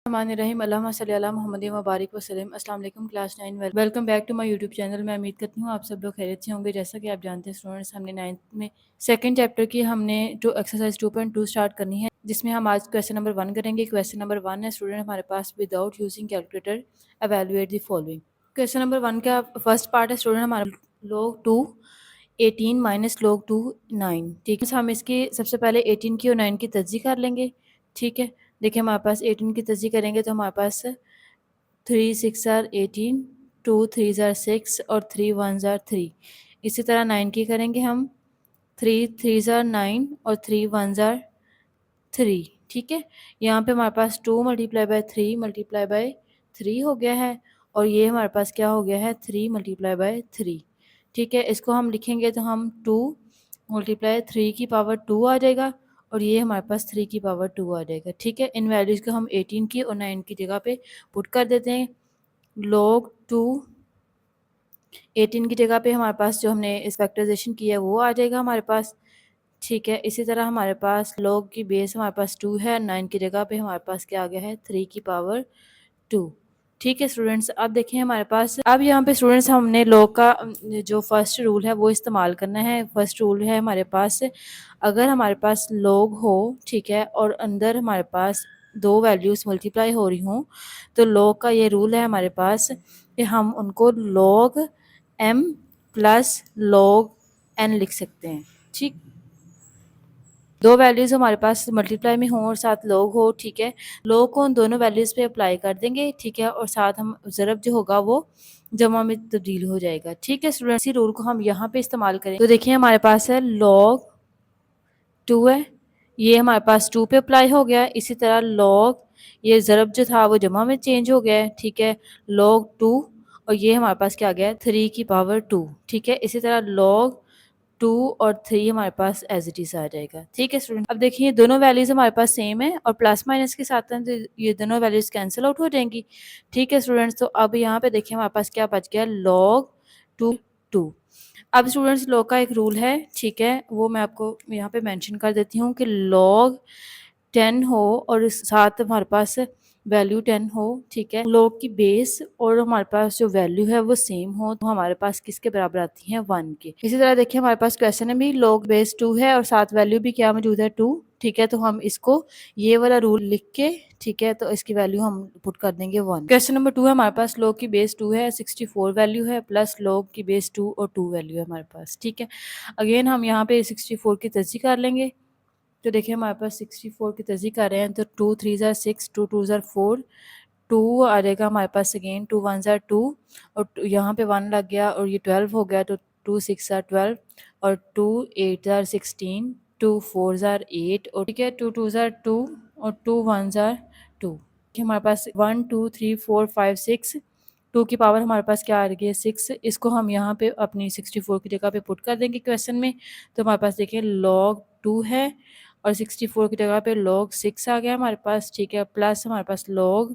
रहीम अल्लाहुम्मा सल्ली अला मुहम्मदिन व बारिक वसल्लम। अस्सलाम वालेकुम class 9 welcome back to my YouTube channel. मैं उम्मीद करती हूँ आप सब लोग खैरियत से होंगे। जैसा कि आप जानते हैं स्टूडेंट्स, हमने 9th में सेकंड चैप्टर की हमने जो एक्सरसाइज 2.2 स्टार्ट करनी है, जिसमें हम आज क्वेश्चन नंबर 1 करेंगे। क्वेश्चन नंबर 1 है स्टूडेंट हमारे पास, without using calculator evaluate the following. Question number 1 का फर्स्ट पार्ट है स्टूडेंट हमारा log 2 18 माइनस log 2 9। ठीक है, हम इसकी सबसे पहले 18 की और 9 की तज्जी कर लेंगे। ठीक है, देखिए हमारे पास 18 की तज्जी करेंगे तो हमारे पास 3 6 आर 18, 2 3 आर 6 और 3 1 आर 3। इसी तरह 9 की करेंगे हम, 3 3 आर 9 और 3 1 आर 3। ठीक है, यहाँ पे हमारे पास 2 मल्टीप्लाई बाय 3 मल्टीप्लाई बाय 3 हो गया है, और ये हमारे पास क्या हो गया है, 3 मल्टीप्लाई बाय 3। ठीक है, इसको हम लिखेंगे तो हम 2 मल्टीप्लाई 3 की पावर 2 आ जाएगा, और ये हमारे पास 3 की पावर 2 आ जाएगा। ठीक है, इन वैल्यूज़ को हम 18 की और 9 की जगह पे पुट कर देते हैं। log 2 18 की जगह पे हमारे पास जो हमने इस फैक्टराइजेशन किया है वो आ जाएगा हमारे पास। ठीक है, इसी तरह हमारे पास log की बेस हमारे पास 2 है, 9 की जगह पे हमारे पास क्या आ गया है, 3 की पावर 2। ठीक है स्टूडेंट्स, अब देखिए हमारे पास, अब यहाँ पे स्टूडेंट्स हमने log का जो फर्स्ट रूल है वो इस्तेमाल करना है। फर्स्ट रूल है हमारे पास, अगर हमारे पास log हो, ठीक है, और अंदर हमारे पास दो वैल्यूज़ मल्टीप्लाई हो रही हों, तो log का ये रूल है हमारे पास कि हम उनको log m plus log n लिख सकते हैं। ठीक, दो वैल्यूज़ हमारे पास मल्टीप्लाई में हों और साथ log हो। ठीक है, log को उन दोनों वैल्यूज़ पे अप्लाई कर देंगे। ठीक है, और साथ हम ज़रब जो होगा वो जमा में तब्दील हो जाएगा। ठीक है स्टूडेंट, इसी रूल को हम यहाँ पे इस्तेमाल करें तो देखिए हमारे पास है log 2 है, ये हमारे पास 2 पे अप्लाई हो गया। इसी तरह log, ये ज़रब जो था वो जमा में चेंज हो गया है। ठीक है, log 2, और ये हमारे पास क्या आ गया है, 3 की पावर 2। ठीक है, इसी तरह log 2 और 3 हमारे पास एज इट इज़ आ जाएगा। ठीक है स्टूडेंट, अब देखिए दोनों वैल्यूज़ हमारे पास सेम है और प्लस माइनस के साथ हैं, तो ये दोनों वैल्यूज़ कैंसिल आउट हो जाएंगी। ठीक है स्टूडेंट्स, तो अब यहाँ पे देखिए हमारे पास क्या बच गया, log 2। अब स्टूडेंट्स log का एक रूल है, ठीक है, वो मैं आपको यहाँ पे मेंशन कर देती हूँ कि log 10 हो और साथ हमारे पास वैल्यू 10 हो। ठीक है, log की बेस और हमारे पास जो वैल्यू है वो सेम हो, तो हमारे पास किसके बराबर आती है, 1 के। इसी तरह देखिए हमारे पास क्वेश्चन में भी log बेस 2 है और साथ वैल्यू भी क्या मौजूद है, 2। ठीक है, तो हम इसको ये वाला रूल लिख के, ठीक है, तो इसकी वैल्यू हम पुट कर देंगे 1। क्वेश्चन नंबर 2 है हमारे पास, log की बेस 2 है, 64 वैल्यू है, प्लस log की बेस 2 और 2 वैल्यू है हमारे पास। ठीक है, अगेन हम यहाँ पे 64 की तस्दीक कर लेंगे। तो देखिए हमारे पास 64 की तस्दीक कर रहे हैं, तो 2 3 ज़ार 6, 2 2 ज़ार 4, 2 आ जाएगा हमारे पास, अगेन 2 1 ज़ार 2, और यहाँ पे 1 लग गया और ये 12 हो गया, तो 2 6 ज़ार 12 और 2 8 ज़ार 16, 2 4 ज़ार 8, और ठीक है 2 2 ज़ार 2 और 2 1 ज़ार 2। हमारे पास 1 2 3 4 5 6, 2 की पावर हमारे पास क्या आ रही है, 6। इसको हम यहाँ पे अपनी 64 की जगह पे पुट कर देंगे क्वेश्चन में, तो हमारे पास देखिए log 2 है और 64 की जगह पे log 6 आ गया हमारे पास। ठीक है, प्लस हमारे पास log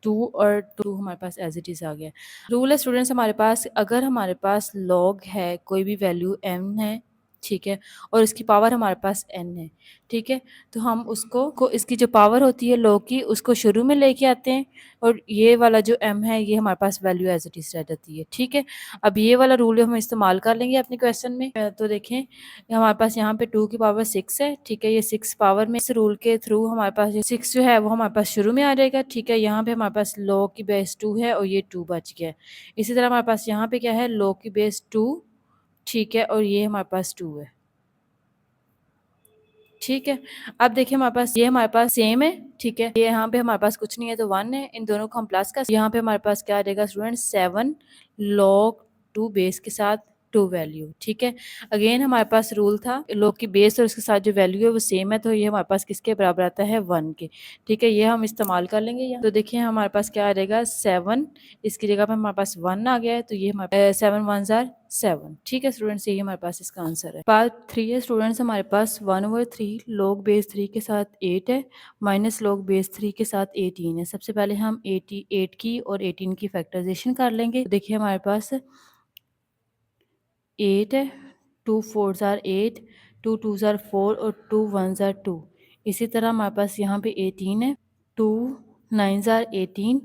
2 और 2 हमारे पास एज इट इज़ आ गया। रूल है स्टूडेंट्स हमारे पास, अगर हमारे पास log है, कोई भी वैल्यू m है, ठीक है, और इसकी पावर हमारे पास n है, ठीक है, तो हम उसको इसकी जो पावर होती है log की, उसको शुरू में लेके आते हैं, और ये वाला जो m है ये हमारे पास वैल्यू एज इट इज़ रह जाती है। ठीक है, अब ये वाला रूल हम इस्तेमाल कर लेंगे अपने क्वेश्चन में। तो देखें हमारे पास यहाँ पे 2 की पावर 6 है। ठीक है, ये 6 पावर में, इस रूल के थ्रू हमारे पास 6 जो है वो हमारे पास शुरू में आ जाएगा। ठीक है, यहाँ पे हमारे पास log की बेस 2 है और ये 2 बच गया है। इसी तरह हमारे पास यहाँ पे क्या है, log की बेस 2, ठीक है, और ये हमारे पास 2 है। ठीक है, अब देखिए हमारे पास ये हमारे पास सेम है। ठीक है, ये यहाँ पे हमारे पास कुछ नहीं है तो 1 है, इन दोनों को हम प्लस कर, यहाँ पे हमारे पास क्या आ जाएगा स्टूडेंट, 7 log 2 बेस के साथ 2 वैल्यू। ठीक है, अगेन हमारे पास रूल था log की बेस और उसके साथ जो वैल्यू है वो सेम है, तो ये हमारे पास किसके बराबर आता है, 1 के। ठीक है, ये हम इस्तेमाल कर लेंगे यहाँ। तो देखिए हमारे पास क्या आ जाएगा, 7, इसकी जगह पे हमारे पास 1 आ गया है, तो ये हमारे 7 1 ज़ार 7। ठीक है स्टूडेंट्स, ये हमारे पास इसका आंसर है। पार्ट 3 है स्टूडेंट्स, हमारे पास 1/3 log बेस 3 के साथ 8 है, माइनस log बेस 3 के साथ 18 है। सबसे पहले हम 88 की और 18 की फैक्टराइजेशन कर लेंगे। तो देखिए हमारे पास 8 है, 2 4 ज़ार 8, 2 2 ज़ार 4 और 2 1 ज़ार 2। इसी तरह हमारे पास यहाँ पे 18 है, 2 9 ज़ार 18,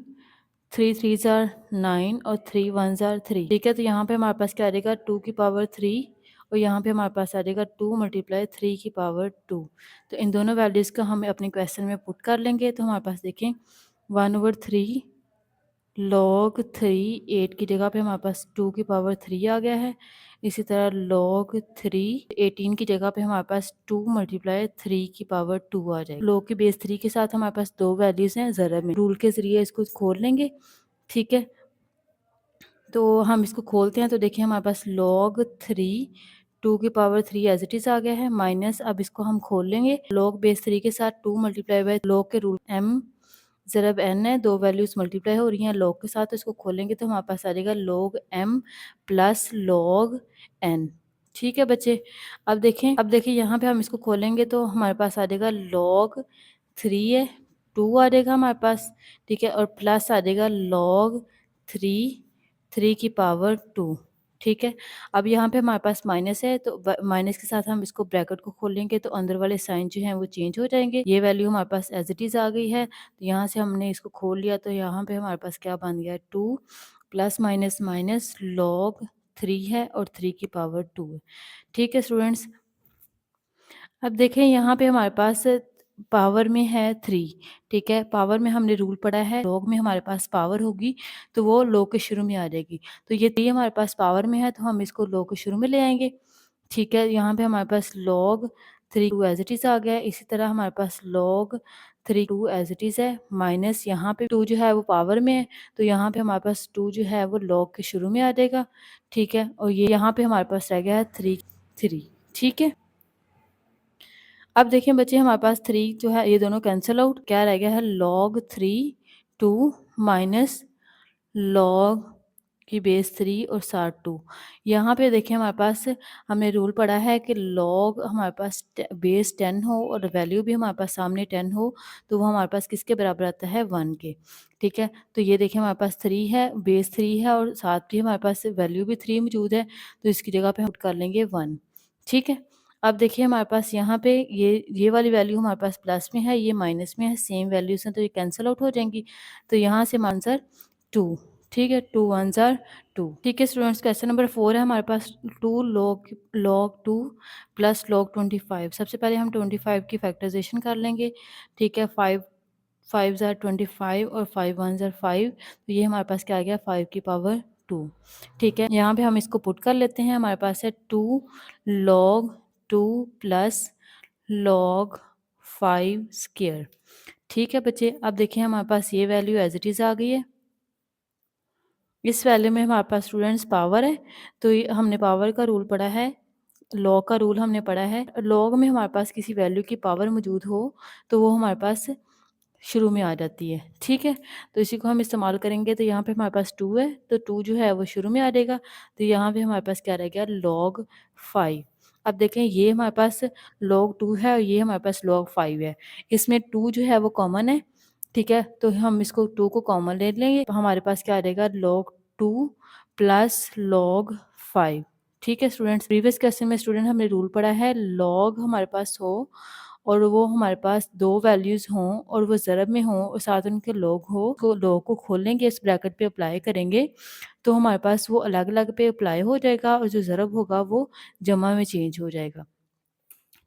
3 3 ज़ार 9 और 3 1 ज़ार 3। ठीक है, तो यहाँ पे हमारे पास क्या आ जाएगा 2 की पावर 3 और यहाँ पे हमारे पास आ जाएगा 2 मल्टीप्लाई 3 की पावर 2। तो इन दोनों वैल्यूज़ को हम अपने क्वेश्चन में पुट कर लेंगे। तो हमारे पास देखें 1/3 log 3, 8 की जगह पे हमारे पास 2 की पावर 3 आ गया है। इसी तरह log 3, 18 की जगह पे हमारे पास 2 मल्टीप्लाई 3 की पावर 2 आ जाएगी। log के बेस 3 के साथ हमारे पास दो वैल्यूज़ हैं ज़रब में। रूल के ज़रिए इसको खोल लेंगे, ठीक है। तो हम इसको खोलते हैं तो देखिए हमारे पास log 3, 2 की पावर 3 एज़ इट इज़ आ गया है, माइनस अब इसको हम खोल लेंगे। log बेस 3 के साथ 2 मल्टीप्लाई बाय log के रूल m ज़रब n है, दो वैल्यूज़ मल्टीप्लाई हो रही हैं log के साथ, तो इसको खोलेंगे तो हमारे पास आ जाएगा log m plus log n। ठीक है बच्चे, अब देखें यहाँ पे हम इसको खोलेंगे तो हमारे पास आ जाएगा log 3 है, 2 आ जाएगा हमारे पास, ठीक है, और प्लस आ जाएगा log 3, 3 की पावर 2। ठीक है, अब यहाँ पे हमारे पास माइनस है तो माइनस के साथ हम इसको ब्रैकेट को खोलेंगे तो अंदर वाले साइन जो हैं वो चेंज हो जाएंगे। ये वैल्यू हमारे पास एज इट इज़ आ गई है, तो यहाँ से हमने इसको खोल लिया तो यहाँ पे हमारे पास क्या बन गया 2 प्लस माइनस माइनस log 3 है और 3 की पावर 2 है। ठीक है स्टूडेंट्स, अब देखें यहाँ पे हमारे पास पावर में है 3, ठीक है, पावर में हमने रूल पढ़ा है log में हमारे पास पावर होगी तो वो log के शुरू में आ जाएगी। तो ये 3 हमारे पास पावर में है तो हम इसको log के शुरू में ले आएंगे। ठीक है, यहाँ पे हमारे पास log 3 2 एज इट इज़ आ गया है। इसी तरह हमारे पास log 3 2 एज इट इज़ है, माइनस यहाँ पे 2 जो है वो पावर में है तो यहाँ पे हमारे पास 2 जो है वो log के शुरू में आ जाएगा। ठीक है, और ये यहाँ पे हमारे पास रह गया है 3। ठीक है, अब देखिए बच्चे हमारे पास 3 जो है ये दोनों कैंसिल आउट, क्या रह गया है log 3 2 माइनस log की बेस 3 और साथ 2। यहाँ पे देखिए हमारे पास हमने रूल पढ़ा है कि log हमारे पास बेस 10 हो और वैल्यू भी हमारे पास सामने 10 हो तो वो हमारे पास किसके बराबर आता है 1 के। ठीक है, तो ये देखिए हमारे पास 3 है, बेस 3 है और साथ भी हमारे पास वैल्यू भी 3 मौजूद है तो इसकी जगह पे हम पुट कर लेंगे 1। ठीक है, अब देखिए हमारे पास यहाँ पे ये वाली वैल्यू हमारे पास प्लस में है, ये माइनस में है, सेम वैल्यूज हैं तो ये कैंसिल आउट हो जाएंगी। तो यहाँ से आंसर 2। ठीक है, 2 1 ज़ार 2। ठीक है स्टूडेंट्स, क्वेश्चन नंबर 4 है हमारे पास 2 log 2 प्लस log 25। सबसे पहले हम 25 की फैक्टराइजेशन कर लेंगे। ठीक है, 5 5 ज़ार 25 और 5 1 ज़ार 5, तो ये हमारे पास क्या आ गया 5 की पावर 2। ठीक है, यहाँ पे हम इसको पुट कर लेते हैं, हमारे पास है 2 log 2 प्लस log 5 स्क्वायर। ठीक है बच्चे, अब देखिए हमारे पास ये वैल्यू एज इट इज़ आ गई है। इस वैल्यू में हमारे पास स्टूडेंट्स पावर है तो हमने पावर का रूल पढ़ा है, लॉग का रूल हमने पढ़ा है। लॉग में हमारे पास किसी वैल्यू की पावर मौजूद हो तो वो हमारे पास शुरू में आ जाती है। ठीक है, तो इसी को हम इस्तेमाल करेंगे। तो यहाँ पे हमारे पास 2 है तो 2 जो है वो शुरू में आ जाएगा, तो यहाँ पे हमारे पास क्या रह गया log 5। अब देखें ये हमारे पास log 2 है और ये हमारे पास log 5 है, इसमें 2 जो है वो कॉमन है। ठीक है, तो हम इसको 2 को कॉमन ले लेंगे तो हमारे पास क्या आ जाएगा log 2 प्लस log 5। ठीक है स्टूडेंट्स, प्रीवियस क्वेश्चन में स्टूडेंट हमने रूल पढ़ा है log हमारे पास हो और वो हमारे पास दो वैल्यूज़ हों और वो ज़रब में हों और साथ उनके log हो, तो log को खोलेंगे, इस ब्रैकेट पे अप्लाई करेंगे तो हमारे पास वो अलग अलग पे अप्लाई हो जाएगा और जो ज़रब होगा वो जमा में चेंज हो जाएगा।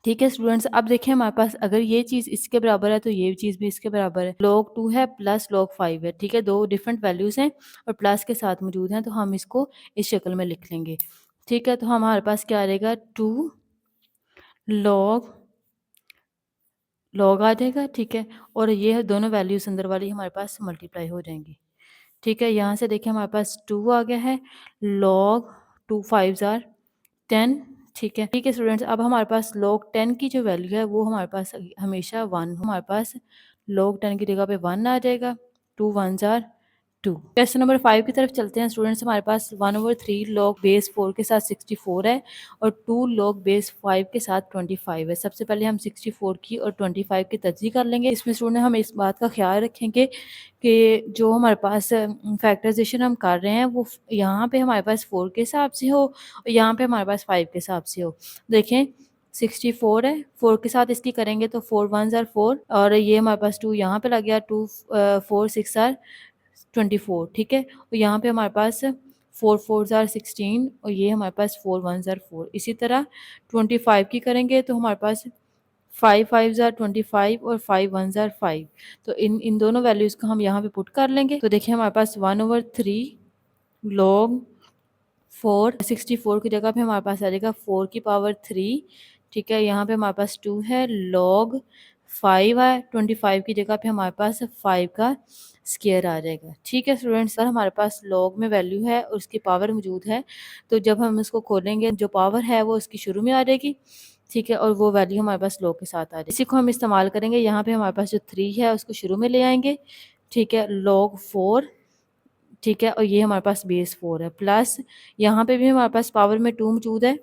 ठीक है स्टूडेंट्स, अब देखिए हमारे पास अगर ये चीज़ इसके बराबर है तो ये चीज़ भी इसके बराबर है। log 2 है प्लस log 5 है। ठीक है, दो डिफरेंट वैल्यूज़ हैं और प्लस के साथ मौजूद हैं तो हम इसको इस शक्ल में लिख लेंगे। ठीक है, तो हमारे पास क्या आ जाएगा 2 log आ जाएगा। ठीक है, और ये दोनों वैल्यूज़ अंदर वाली हमारे पास मल्टीप्लाई हो जाएंगी। ठीक है, यहाँ से देखिए हमारे पास 2 आ गया है, log 2 5 ज़ार 10। ठीक है स्टूडेंट्स, अब हमारे पास log 10 की जो वैल्यू है वो हमारे पास हमेशा 1, हमारे पास log 10 की जगह पे 1 आ जाएगा। 2 1 ज़ार 2। क्वेश्चन नंबर 5 की तरफ चलते हैं स्टूडेंट्स। हमारे पास 1/3 log बेस 4 के साथ 64 है और 2 log बेस 5 के साथ 25 है। सबसे पहले हम 64 की और 25 की तज्जीह कर लेंगे। इसमें स्टूडेंट हम इस बात का ख्याल रखेंगे कि जो हमारे पास फैक्टराइजेशन हम कर रहे हैं वो यहाँ पे हमारे पास 4 के हिसाब से हो और यहाँ पे हमारे पास 5 के हिसाब से हो। देखें 64 है, 4 के साथ इसकी करेंगे तो 4 1 ज़ार 4 और ये हमारे पास 2 यहाँ पे लग गया, 2 4 6 ज़ार 24, ठीक है। और यहाँ पे हमारे पास 4 4 ज़ार 16 और ये हमारे पास 4 1 ज़ार 4। इसी तरह 25 की करेंगे तो हमारे पास 5 5 ज़ार 25 और 5 1 ज़ार 5। तो इन दोनों वैल्यूज़ को हम यहाँ पे पुट कर लेंगे। तो देखिए हमारे पास 1/3 log 4 64 की जगह पे हमारे पास आ जाएगा 4 की पावर 3, ठीक है। यहाँ पे हमारे पास 2 है, log 5 है, 25 की जगह पे हमारे पास 5 का स्क्वायर आ जाएगा, ठीक है स्टूडेंट्स। सर हमारे पास log में वैल्यू है और उसकी पावर मौजूद है, तो जब हम इसको खोलेंगे जो पावर है वो उसकी शुरू में आ जाएगी, ठीक है, और वो वैल्यू हमारे पास log के साथ आ जाएगी। इसी को हम इस्तेमाल करेंगे, यहाँ पे हमारे पास जो 3 है उसको शुरू में ले आएंगे, ठीक है, log 4, ठीक है, और ये हमारे पास बेस 4 है, प्लस यहाँ पे भी हमारे पास पावर में 2 मौजूद है,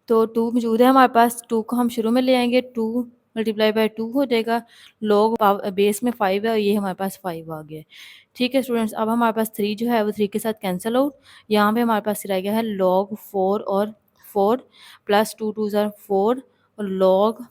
तो 2 मौजूद है हमारे पास, 2 को हम शुरू में ले आएंगे, 2 मल्टीप्लाई बाय 2 हो जाएगा, log बेस में 5 है और ये हमारे पास 5 आ गया है, ठीक है स्टूडेंट्स। अब हमारे पास 3 जो है वो 3 के साथ कैंसिल आउट, यहाँ पे हमारे पास रह गया है log 4 और 4 प्लस 2 2 ज़ार 4 और log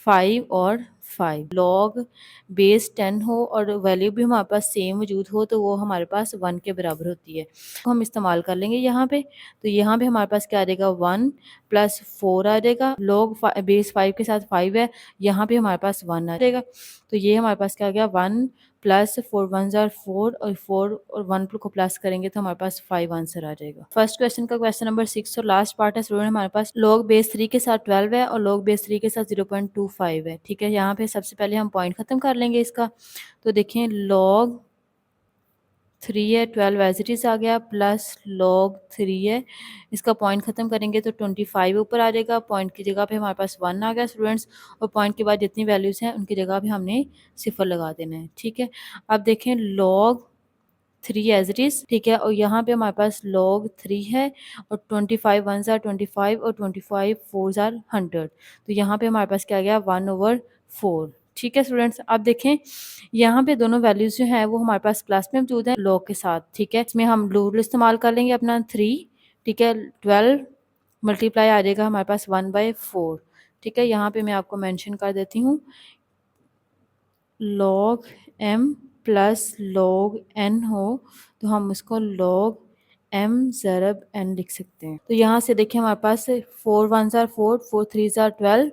5 और 5 log बेस 10 हो और वैल्यू भी हमारे पास सेम मौजूद हो तो वो हमारे पास 1 के बराबर होती है, तो हम इस्तेमाल कर लेंगे यहाँ पे। तो यहाँ पे हमारे पास क्या आ जाएगा, 1 प्लस 4 आ जाएगा, log बेस 5 के साथ 5 है, यहाँ पे हमारे पास 1 आ जाएगा, तो ये हमारे पास क्या आ गया, 1 प्लस 4 1 ज़ार 4 और 4 और 1 को प्लस करेंगे तो हमारे पास 5 आंसर आ जाएगा। फर्स्ट क्वेश्चन का क्वेश्चन नंबर 6 और लास्ट पार्ट है स्टूडेंट, हमारे पास log बेस 3 के साथ 12 है और log बेस 3 के साथ 0.25 है, ठीक है। यहाँ पे सबसे पहले हम पॉइंट खत्म कर लेंगे इसका, तो देखें log 3 है, 12 एज इट इज़ आ गया, प्लस log 3 है, इसका पॉइंट ख़त्म करेंगे तो 25 ऊपर आ जाएगा, पॉइंट की जगह पे हमारे पास 1 आ गया स्टूडेंट्स, और पॉइंट के बाद जितनी वैल्यूज़ हैं उनकी जगह पे हमने सिफर लगा देना है, ठीक है। अब देखें log 3 एज इट इज़, ठीक है, और यहाँ पे हमारे पास log 3 है और 25 1 ज़ार 25 और 25 4 ज़ार 100, तो यहाँ पे हमारे पास क्या गया, 1/4, ठीक है स्टूडेंट्स। अब देखें यहाँ पे दोनों वैल्यूज़ जो हैं वो हमारे पास प्लस में मौजूद हैं log के साथ, ठीक है। इसमें हम रूल इस्तेमाल कर लेंगे अपना 3, ठीक है, 12 मल्टीप्लाई आ जाएगा हमारे पास 1/4, ठीक है। यहाँ पे मैं आपको मेंशन कर देती हूँ log m plus log n हो तो हम उसको log m ज़रब n लिख सकते हैं। तो यहाँ से देखिए हमारे पास 4 1 ज़ार 4 4 3 ज़ार 12,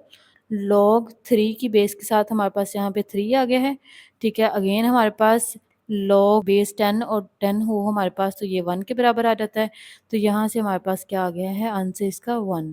log 3 की बेस के साथ हमारे पास यहाँ पे 3 आ गया है, ठीक है। अगेन हमारे पास log बेस 10 और 10 हो हमारे पास तो ये 1 के बराबर आ जाता है, तो यहाँ से हमारे पास क्या आ गया है, आंसर इसका 1।